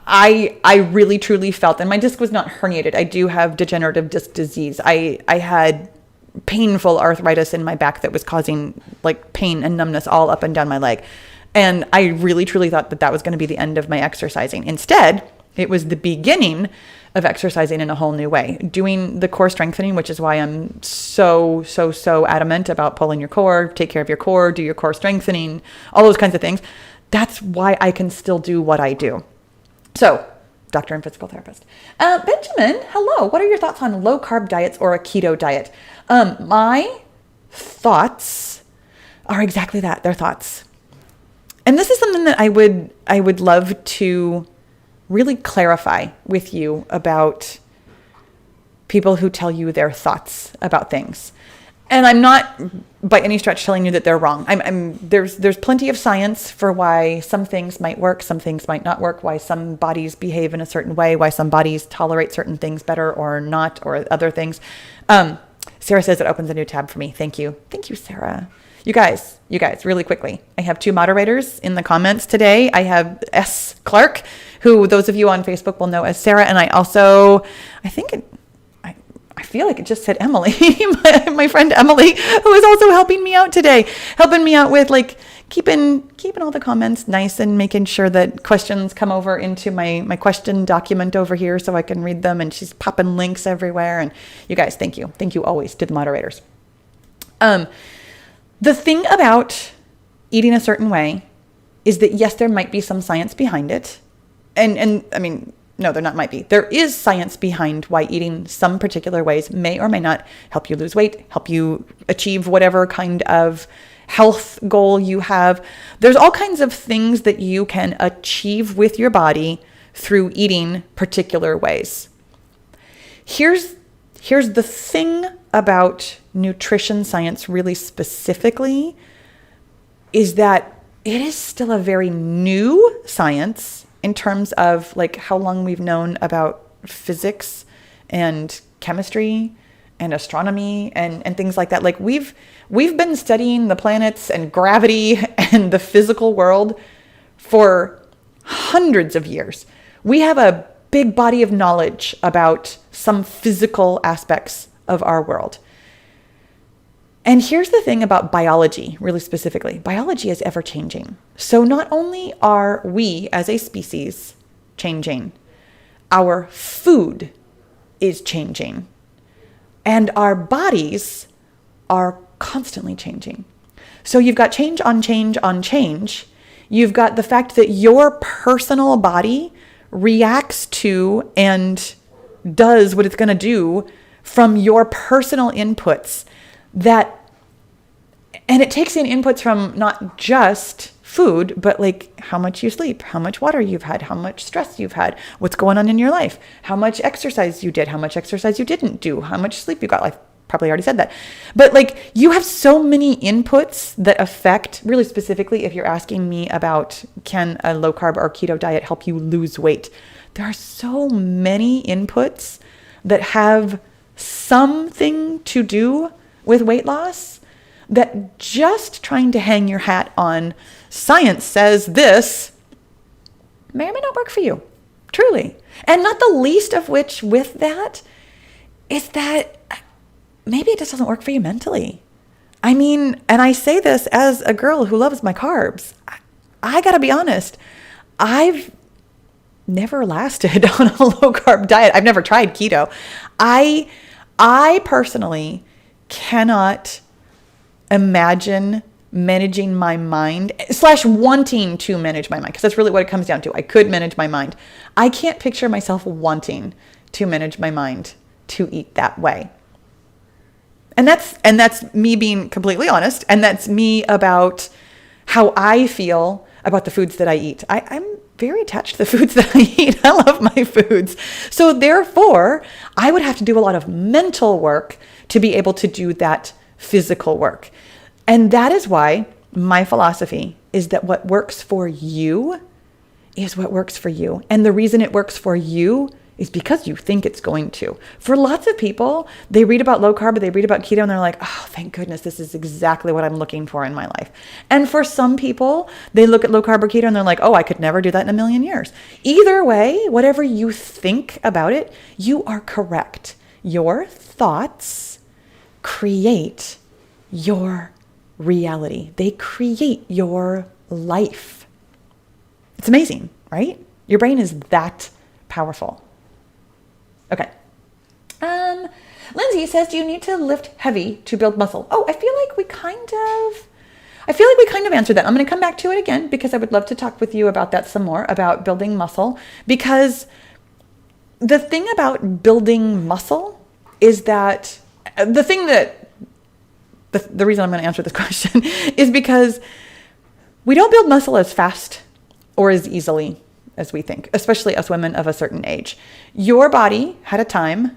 I really truly felt, and my disc was not herniated. I do have degenerative disc disease. I had painful arthritis in my back that was causing like pain and numbness all up and down my leg. And I really, truly thought that was going to be the end of my exercising. Instead, it was the beginning of exercising in a whole new way. Doing the core strengthening, which is why I'm so adamant about pulling your core, take care of your core, do your core strengthening, all those kinds of things. That's why I can still do what I do. So, doctor and physical therapist. Benjamin, hello. What are your thoughts on low carb diets or a keto diet? My thoughts are exactly that. They're thoughts. And this is something that I would love to really clarify with you about people who tell you their thoughts about things. And I'm not by any stretch telling you that they're wrong. There's plenty of science for why some things might work, some things might not work, why some bodies behave in a certain way, why some bodies tolerate certain things better or not, or other things. Sarah says it opens a new tab for me. Thank you. Thank you, Sarah. You guys, really quickly. I have 2 moderators in the comments today. I have S. Clark, who those of you on Facebook will know as Sarah. And I feel like it just said Emily, my friend Emily, who is also helping me out today, helping me out with like keeping all the comments nice and making sure that questions come over into my question document over here so I can read them. And she's popping links everywhere. And you guys, thank you. Thank you always to the moderators. The thing about eating a certain way is that, yes, there might be some science behind it. And I mean, no, there not might be. There is science behind why eating some particular ways may or may not help you lose weight, help you achieve whatever kind of health goal you have. There's all kinds of things that you can achieve with your body through eating particular ways. Here's the thing about nutrition science really specifically, is that it is still a very new science in terms of like how long we've known about physics and chemistry and astronomy and things like that. Like we've been studying the planets and gravity and the physical world for hundreds of years. We have a big body of knowledge about some physical aspects of our world. And here's the thing about biology, really specifically. Biology is ever changing. So not only are we as a species changing, our food is changing, and our bodies are constantly changing. So you've got change on change on change. You've got the fact that your personal body reacts to and does what it's going to do from your personal inputs, and it takes in inputs from not just food, but like how much you sleep, how much water you've had, how much stress you've had, what's going on in your life, how much exercise you did, how much exercise you didn't do, how much sleep you got. I probably already said that. But like you have so many inputs that affect, really specifically, if you're asking me about can a low carb or keto diet help you lose weight, there are so many inputs that have something to do with weight loss that just trying to hang your hat on science says this may or may not work for you, truly. And not the least of which with that is that maybe it just doesn't work for you mentally. I mean, and I say this as a girl who loves my carbs. I gotta be honest, I've never lasted on a low carb diet. I've never tried keto. I I personally cannot imagine managing my mind / wanting to manage my mind, because that's really what it comes down to. I could manage my mind. I can't picture myself wanting to manage my mind to eat that way. And that's me being completely honest. And that's me about how I feel about the foods that I eat. I'm very attached to the foods that I eat. I love my foods. So therefore, I would have to do a lot of mental work to be able to do that physical work. And that is why my philosophy is that what works for you is what works for you. And the reason it works for you is because you think it's going to. For lots of people, they read about low carb, they read about keto, and they're like, oh, thank goodness, this is exactly what I'm looking for in my life. And for some people, they look at low carb or keto and they're like, oh, I could never do that in a million years. Either way, whatever you think about it, you are correct. Your thoughts create your reality. They create your life. It's amazing, right? Your brain is that powerful. Okay. Lindsay says, do you need to lift heavy to build muscle? Oh, I feel like we kind of answered that. I'm going to come back to it again because I would love to talk with you about that some more, about building muscle. Because the thing about building muscle is that the reason I'm going to answer this question is because we don't build muscle as fast or as easily as we think, especially us women of a certain age. Your body had a time,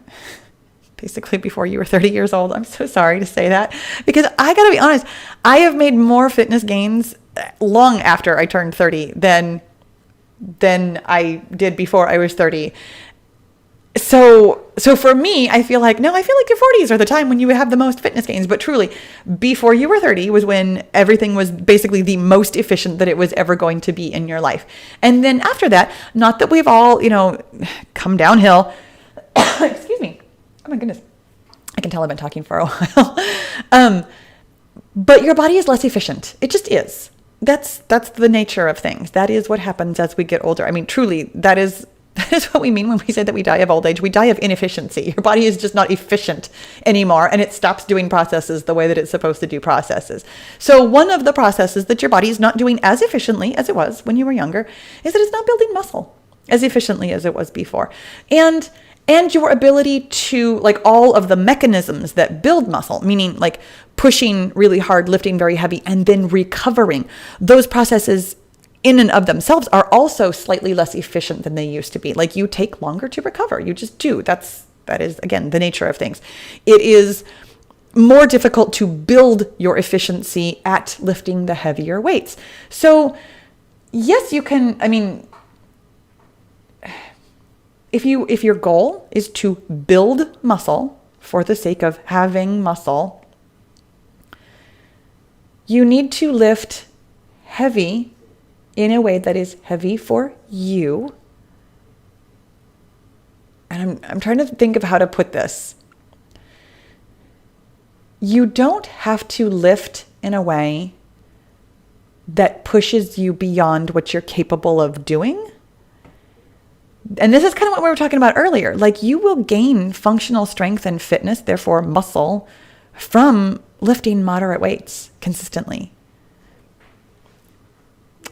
basically before you were 30 years old. I'm so sorry to say that, because I gotta be honest, I have made more fitness gains long after I turned 30 than I did before I was 30. So for me, I feel like your 40s are the time when you have the most fitness gains. But truly, before you were 30 was when everything was basically the most efficient that it was ever going to be in your life. And then after that, not that we've all, come downhill. Excuse me. Oh my goodness. I can tell I've been talking for a while. But your body is less efficient. It just is. That's the nature of things. That is what happens as we get older. I mean, truly, that is what we mean when we say that we die of old age. We die of inefficiency. Your body is just not efficient anymore, and it stops doing processes the way that it's supposed to do processes. So one of the processes that your body is not doing as efficiently as it was when you were younger is that it's not building muscle as efficiently as it was before. And your ability to, like, all of the mechanisms that build muscle, meaning like pushing really hard, lifting very heavy, and then recovering, those processes in and of themselves are also slightly less efficient than they used to be. Like, you take longer to recover. You just do. That is, again, the nature of things. It is more difficult to build your efficiency at lifting the heavier weights. So yes, you can, if your goal is to build muscle for the sake of having muscle, you need to lift heavy in a way that is heavy for you. And I'm trying to think of how to put this. You don't have to lift in a way that pushes you beyond what you're capable of doing. And this is kind of what we were talking about earlier. Like, you will gain functional strength and fitness, therefore muscle, from lifting moderate weights consistently.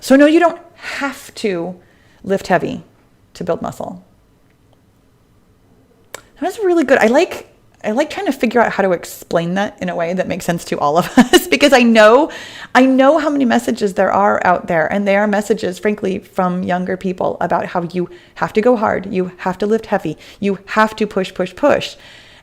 So no, you don't have to lift heavy to build muscle. That's really good. I like trying to figure out how to explain that in a way that makes sense to all of us, because I know how many messages there are out there, and they are messages, frankly, from younger people about how you have to go hard, you have to lift heavy, you have to push.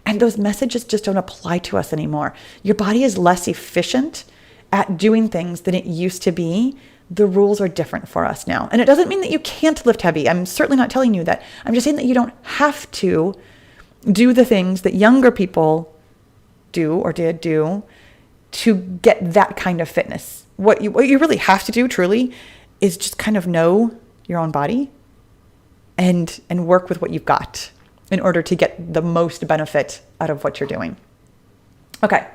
And those messages just don't apply to us anymore. Your body is less efficient at doing things than it used to be. The rules are different for us now. And it doesn't mean that you can't lift heavy. I'm certainly not telling you that. I'm just saying that you don't have to do the things that younger people do or did do to get that kind of fitness. What you really have to do, truly, is just kind of know your own body and work with what you've got in order to get the most benefit out of what you're doing. Okay.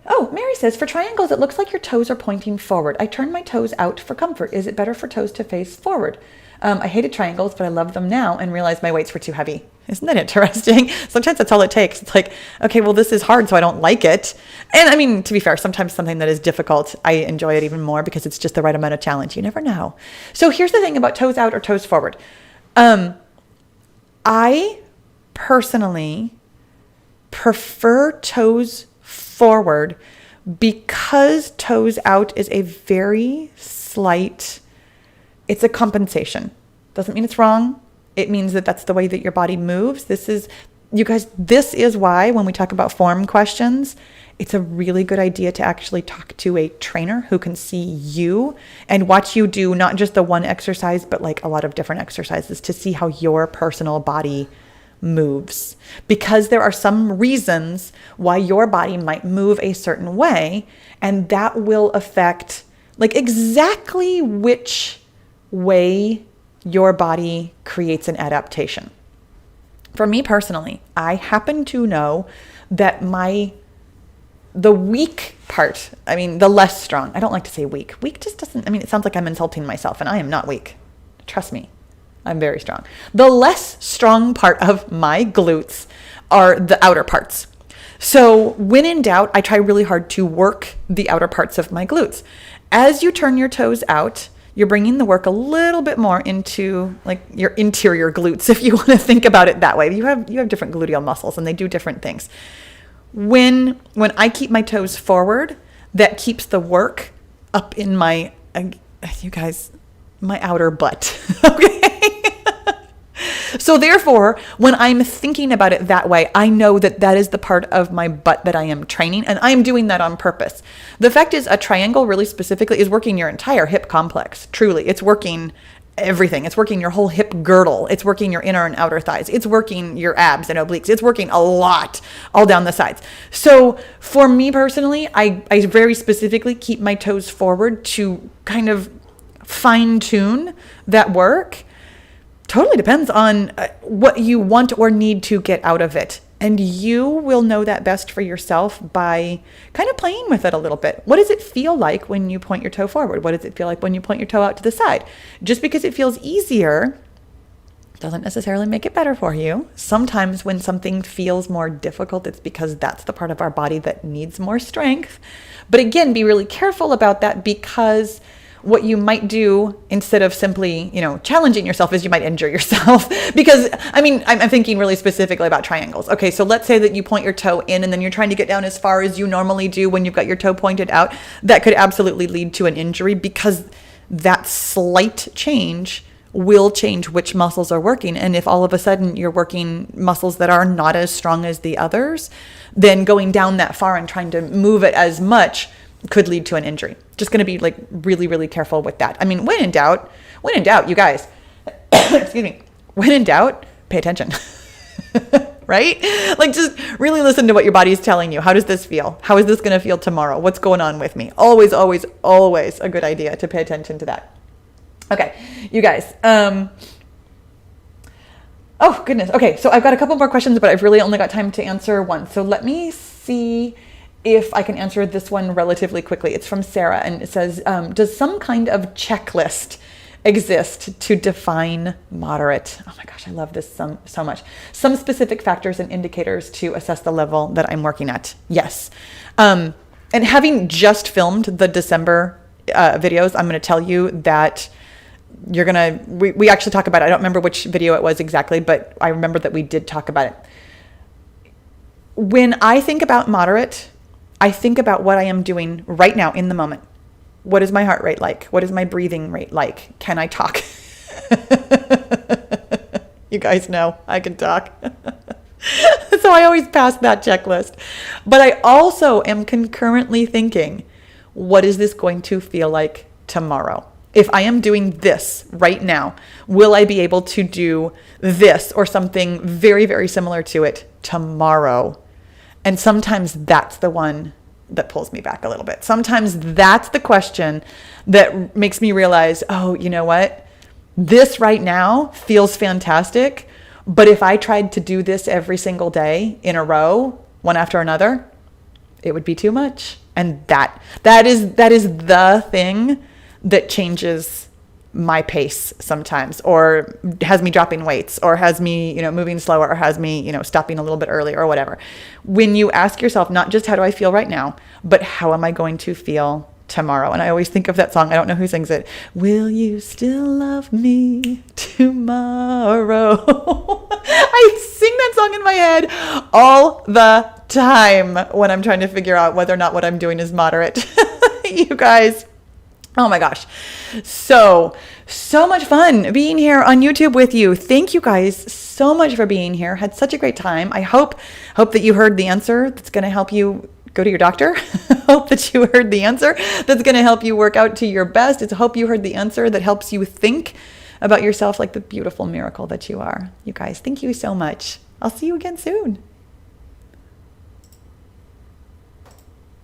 Oh, Mary says, for triangles, it looks like your toes are pointing forward. I turn my toes out for comfort. Is it better for toes to face forward? I hated triangles, but I love them now and realized my weights were too heavy. Isn't that interesting? Sometimes that's all it takes. It's like, okay, well, this is hard, so I don't like it. And I mean, to be fair, sometimes something that is difficult, I enjoy it even more because it's just the right amount of challenge. You never know. So here's the thing about toes out or toes forward. I personally prefer toes forward because toes out is a very slight, it's a compensation. Doesn't mean it's wrong. It means that that's the way that your body moves. This is, you guys, this is why when we talk about form questions, it's a really good idea to actually talk to a trainer who can see you and watch you do not just the one exercise, but like a lot of different exercises to see how your personal body moves. Because there are some reasons why your body might move a certain way, and that will affect like exactly which way your body creates an adaptation. For me personally, I happen to know that the weak part, I mean, the less strong, I don't like to say weak. Weak just doesn't, I mean, it sounds like I'm insulting myself, and I am not weak. Trust me, I'm very strong. The less strong part of my glutes are the outer parts. So when in doubt, I try really hard to work the outer parts of my glutes. As you turn your toes out, you're bringing the work a little bit more into like your interior glutes, if you want to think about it that way. You have different gluteal muscles and they do different things. When I keep my toes forward, that keeps the work up in my, you guys, my outer butt. Okay. So therefore, when I'm thinking about it that way, I know that that is the part of my butt that I am training, and I'm doing that on purpose. The fact is, a triangle really specifically is working your entire hip complex. Truly, it's working everything. It's working your whole hip girdle. It's working your inner and outer thighs. It's working your abs and obliques. It's working a lot all down the sides. So for me personally, I very specifically keep my toes forward to kind of fine tune that work. Totally depends on what you want or need to get out of it. And you will know that best for yourself by kind of playing with it a little bit. What does it feel like when you point your toe forward? What does it feel like when you point your toe out to the side? Just because it feels easier doesn't necessarily make it better for you. Sometimes when something feels more difficult, it's because that's the part of our body that needs more strength. But again, be really careful about that, because what you might do instead of simply, challenging yourself is you might injure yourself. Because, I mean, I'm thinking really specifically about triangles. Okay, so let's say that you point your toe in and then you're trying to get down as far as you normally do when you've got your toe pointed out. That could absolutely lead to an injury, because that slight change will change which muscles are working. And if all of a sudden you're working muscles that are not as strong as the others, then going down that far and trying to move it as much could lead to an injury. Just going to be like really, really careful with that. I mean, when in doubt, you guys, excuse me, when in doubt, pay attention, right? Like just really listen to what your body is telling you. How does this feel? How is this going to feel tomorrow? What's going on with me? Always, always, always a good idea to pay attention to that. Okay, you guys. Oh goodness. Okay. So I've got a couple more questions, but I've really only got time to answer one. So let me see if I can answer this one relatively quickly. It's from Sarah, and it says, does some kind of checklist exist to define moderate? Oh my gosh, I love this so much. Some specific factors and indicators to assess the level that I'm working at. Yes. And having just filmed the December videos, I'm going to tell you that we actually talk about it. I don't remember which video it was exactly, but I remember that we did talk about it. When I think about moderate, I think about what I am doing right now in the moment. What is my heart rate like? What is my breathing rate like? Can I talk? You guys know I can talk. So I always pass that checklist. But I also am concurrently thinking, what is this going to feel like tomorrow? If I am doing this right now, will I be able to do this or something very, very similar to it tomorrow? And sometimes that's the one that pulls me back a little bit. Sometimes that's the question that makes me realize, oh, you know what? This right now feels fantastic. But if I tried to do this every single day in a row, one after another, it would be too much. And that is the thing that changes my pace sometimes, or has me dropping weights, or has me, moving slower, or has me, stopping a little bit earlier, or whatever. When you ask yourself, not just how do I feel right now, but how am I going to feel tomorrow? And I always think of that song. I don't know who sings it. Will you still love me tomorrow? I sing that song in my head all the time when I'm trying to figure out whether or not what I'm doing is moderate. You guys. Oh my gosh. So much fun being here on YouTube with you. Thank you guys so much for being here. Had such a great time. I hope that you heard the answer that's going to help you go to your doctor. Hope that you heard the answer that's going to help you work out to your best. It's hope you heard the answer that helps you think about yourself like the beautiful miracle that you are. You guys, thank you so much. I'll see you again soon.